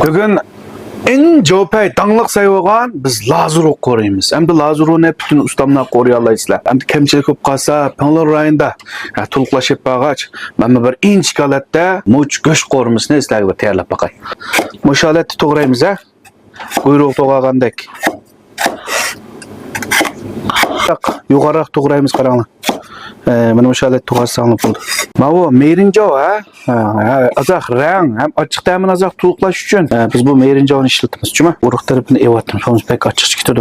Bugün en jopay dаңlıq sayıgan biz lazuru koruymiz. Hem de lazuru ne bütün ustamlar koruyalayızlar. Hem de kemçilik köp kalsa Pınlar rayında tuluklaşıp bağaç. Ben bir inç kalatda muç göç korumuz ne izler gibi teyarlap bakay. Muşaletli toğrayımız ha. Kuyruğu toğağandek. Yukarı toğrayımız karanlık. Benim muşalet toğazsanlık oldu. Bu meyrinco ha. Azaq rang hem açık temin azaq tuluklaş üçün biz bu meyrinco'nu işletimiz. Cuma uruk tarafını ev attım. Sonumuz pek açık çıktı.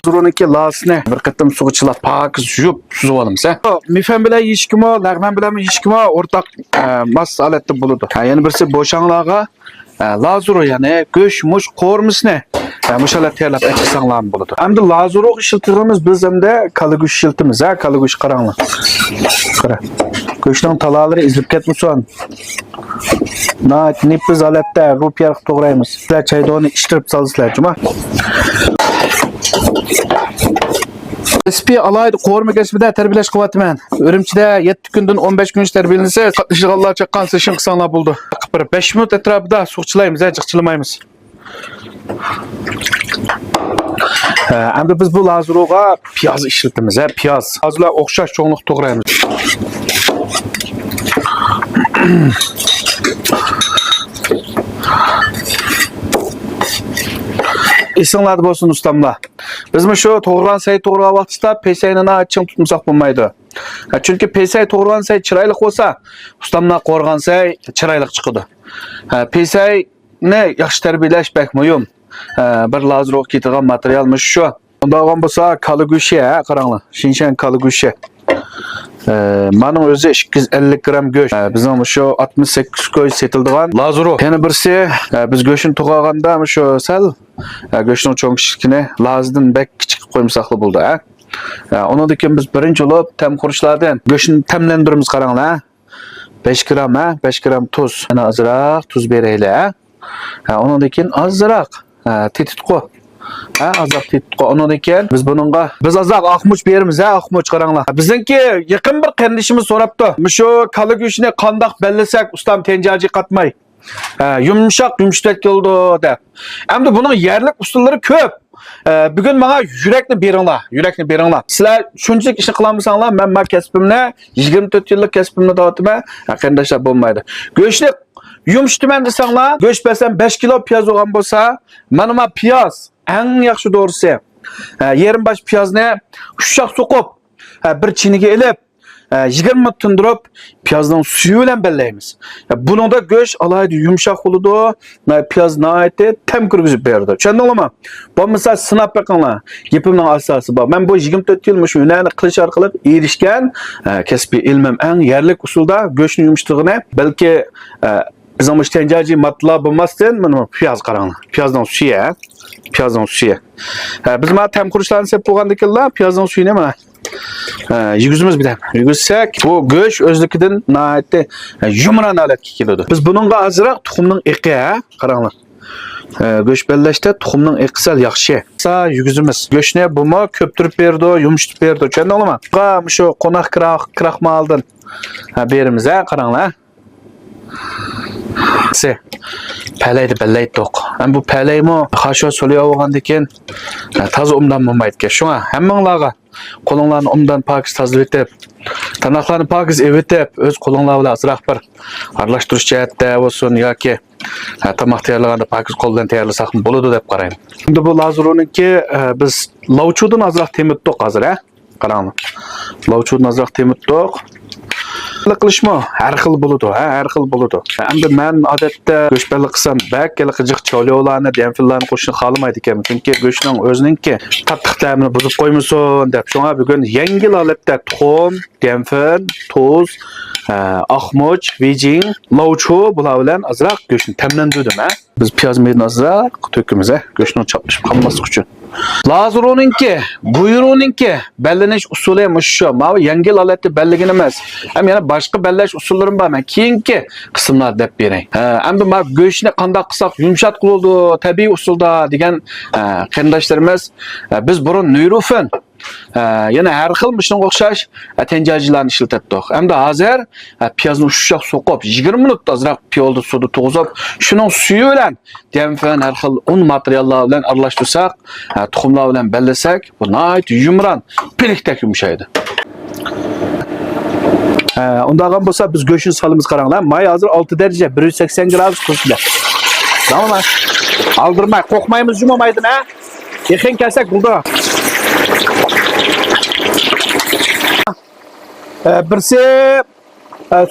Durununki lasını bir kıttım suğuçıla pakız jup suzuvalımız. Mifen bile yişkimo, lagman bile mi yişkimo ortak mas alette buludu. Yani birisi boşanlağa lazuru yani göç muş kormuş ne? Muşalar teyarlap açıksanlarını buludu. Hem de lazuru işiltimiz biz hem de kalıgüş işiltimiz. Kalıgüş karanlık. Göçlerin talaları izlip ketmişsin. Nipiz alette rupiyarık doğrayımız. Sizler çayda onu iştirip salısılar cuma. SP alaydı koruma kesmede terbileş kıvatı men. Örümçide 7 günden 15 gün terbiyelense katlaşık Allah çakkan seçin kısanlar buldu. 5 minut etrafında soğukçılayımız, cıkçılamayımız. Hem de biz bu lazuruğa piyaz işletimiz. Piyaz. Azla okşaş çoğunluk doğrayımız. İsınladı bolsun ustamla. Biz mi şu toğran sayı toğra vaxtda peysayını açın tutmuşaq bulmaydı. Çünkü peysay toğran sayı çıraylık olsa ustamla qorğan sayı çıraylık çıkıdı. Peysay ne yaxşı terbiyeleş bek mühim. Bir lazuru ketiğen materialmış şu. Ondan bolsa kalıgüşe qaranlı. Şinşen kalıgüşe. Manın özü 250 gram göç. Bizim şu 68 göç setildiğen lazuru. Yani birisi biz göçün toğağanda şu sel göçün çoğun kişikine lazıdın bek küçük koymuşaklı buldu. Onu diken biz birinci olup tem kuruşlardan göçün temlendirimiz qaranlı. 5 gram 5 gram tuz. Yani azırak tuz bereyle. Onu diken azırak tititko. Azaq tititko. Onu diken biz azaq akmuç berimiz akmuç qaranlı. Bizimki yakın bir kendişimiz soraptı. Şu kalı güçüne kandak bellesek ustam tencacı katmay. Yumuşak oldu de. Hem de bunun yerlik usulları köp. Bugün bana yürekli beringlar. Sizler şunçalik işini kılamısanlar, ben kesbimle 24 yıllık kesbimle dağıtıma arkadaşlar bulmaydı. Göçlük yumuştumen desenler, göç besem 5 kilo piyaz olan bolsa, manıma piyaz en yaxşı doğrusu. Yerin baş piyaz ne? Uşak sokup, bir çinige elip, 20 minut tındırıp piyazdan suyu ile belleyimiz. Bunun da göç alaydı yumuşak oludu. Piyaz naiti tem kırgızıp berdi. Çende olama. Bu mesela sınap bakınlar. Yapımın asası bak. Ben bu 24 yılmış ünlüğünü kılıç arkalıp erişken kesbi ilmim en yerlik usulda göçün yumuştuğuna belki biz ama tencacı matla bulmazken bunu piyaz karanlık. Piyazdan suya. Biz ma tem kuruşlarını sep boğandakilla piyazdan suyu ne mi? Yüzümüz bir de. Yüzsek bu göç özlüküden nahayette yumran alet kekiliyordu. Biz bununla azırak tuxumның eqi karanlık. Göç belleşte tuxumның eqisel yaxşı. Sa yüzümüz. Göç ne bu mu köptürüp berdi, yumuştup berdi. Çende olama? Şu konak kırakma aldın. Berimiz karanlık. Pələydi toq. Hem bu pələy mi? Xaşo soruyor oğan diken tazı umdan bulmaydı ki. Şuna hemmanlağa kolonlarını umdan pakiz tazı etip, tanaklarını pakiz evetip, öz kolonlarıyla azırak bir arlaştırış cihette olsun ya ki tamak teyarlığında pakiz koldan teyarlasak mı buludu dep qarayım. Şimdi bu lazurunun ki biz lavçudun azırak temittik hazır qaranlık. Lavçudun azırak temittik. Qilishmi har xil bo'ladi. Endi men odatda go'shbellik qilsam bakkala qijiq cholyolarni, demfillarni qo'shishni xolamaydi ekanman. Chunki go'shtning o'zininki qattiq ta'mini buzib qo'ymasin deb. Shunga bugun yengil holatda tuxum, demfil, tuz, ahmoch, vijing, lovchu bular bilan azroq go'shtni ta'minladim. Biz piyoz meyni azroq to'kimiz go'shtni chaplashib qolmaslik uchun. Lazuruninki, buyruninki belleniş usulü şu. Mavi yengil aleti belligin emas. Hem yana başka belleş usullerim var. Men keyinki kısımlar dep bereyim. Hem de mavi göğüşüne kandak kısak yumuşat kılıldı tabii usulda degan qarindoshlarimiz biz burun nuyrufen yana har xil mishning o'xshash tenjajlarni ishlatdik. Hamda hozir piyozni ushshoq so'qib 20 minut ozroq piyolni suvda to'g'izib, shuning suyi bilan demfan har xil un materiallar bilan aralashtirsak, tuxumlar bilan bellasak, bu nihoyat yumron, pilikdek yumshaydi. Undan bo'lsa biz go'shtni solamiz qaranglar. May hozir 6 daraja 180 gradus turibdi. Tamam mı? Aldırmay, qo'rqmaymiz jumamaydi ha. Yaqin kelsak bo'ldi. Birisi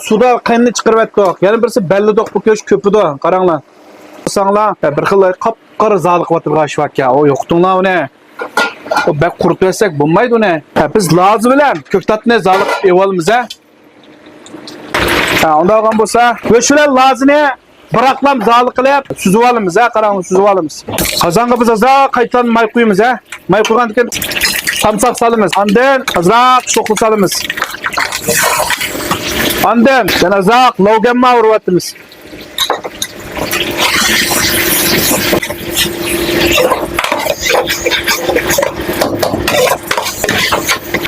suda qaynini chiqarib yana birisi bellidoq bu ko'sh ko'pidi. Qaranglar. Sanglar bir xil qop-qora zaliq o'tirgan shvakka. O yo'qdinglar uni. O bak qurib bersak bo'lmaydi uni. Biz lozi bilan ko'ktatni zaliq evolamiz ha. Undan bo'lsa, go'shlar lozini bıraklam zali qilib suzib olamiz ha, qarang, suzib olamiz. Qozonga biz azroq qaytadan may qo'yamiz ha. May qo'ygandan keyin samsaq solamiz. Ondan azroq sho'qli solamiz. Ondan yana azroq lovgamma uryapmiz.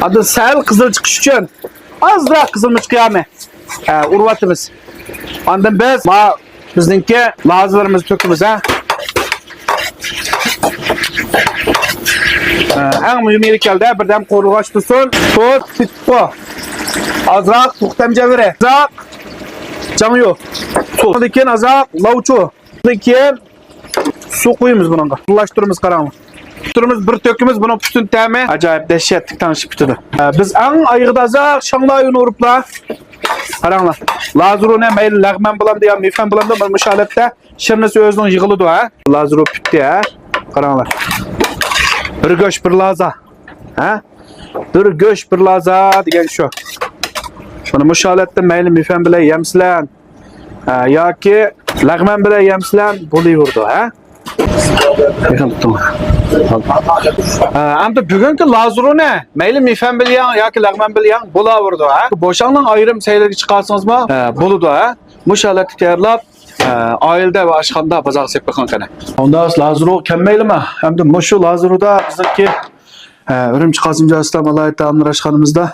Adı sel qizil chiqish uchun azroq qizilni chiqyapmi. Uryapmiz. Ondan biz bizningki lazlarimizni to'kamiz ha. Eng muhimi keldi, birdan qo'rg'och tursin, tut, bitdi. Azroq to'xtamjaviri, azroq janyo. So'ndan keyin azroq lavchu. So'ndan keyin suv qo'yamiz bunga. Aralashtiramiz, qarang. Turimiz bir to'kimiz, buni butun ta'mi ajoyib dahshatli tanishib bitdi. Biz eng ayig'ida azroq shanglayni uriblar. Qaranglar. Lazurune mayli lag'man bo'ladi yo mifan bo'ladi, mana shu holatda shirnisi o'zining yig'iladi ha. Lazuru bitdi ha. Qaranglar. Bir go'sht bir laza. Ha? Bir go'sht bir laza degan shu. Mana shu holatda mayli mifan bilan yemsizlar yoki lag'man bilan yemsizlar bo'laverdi ha. Amda bugungi lazurune mayli mifan bilan yoki lag'man bilan bo'laverdi ha. Bo'shangning ayrim saylarga chiqarsingizmi? Bo'ladi ha. Mush holatda tayyorlab oilada va oshxonada bozor sepgan qana. Unda lazuru kelmaylimi? Hamda mushu lazuruda bizniki Ürümçi Qasımca Aslam alayet taamlar aşxonamizda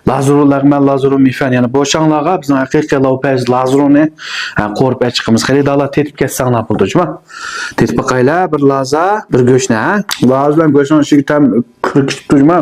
lazuru lag'man, lazuru mifan, yani bo'shanglarga bizning haqiqiy lavpaz lazuruni qo'rib chiqamiz. Xaridorlar tetib ketsanglar bo'ldi, juma. Tetib qaylar bir laza, bir go'shtni ha. Laza bilan go'shtning ichiga tam kirib ketdi, juma.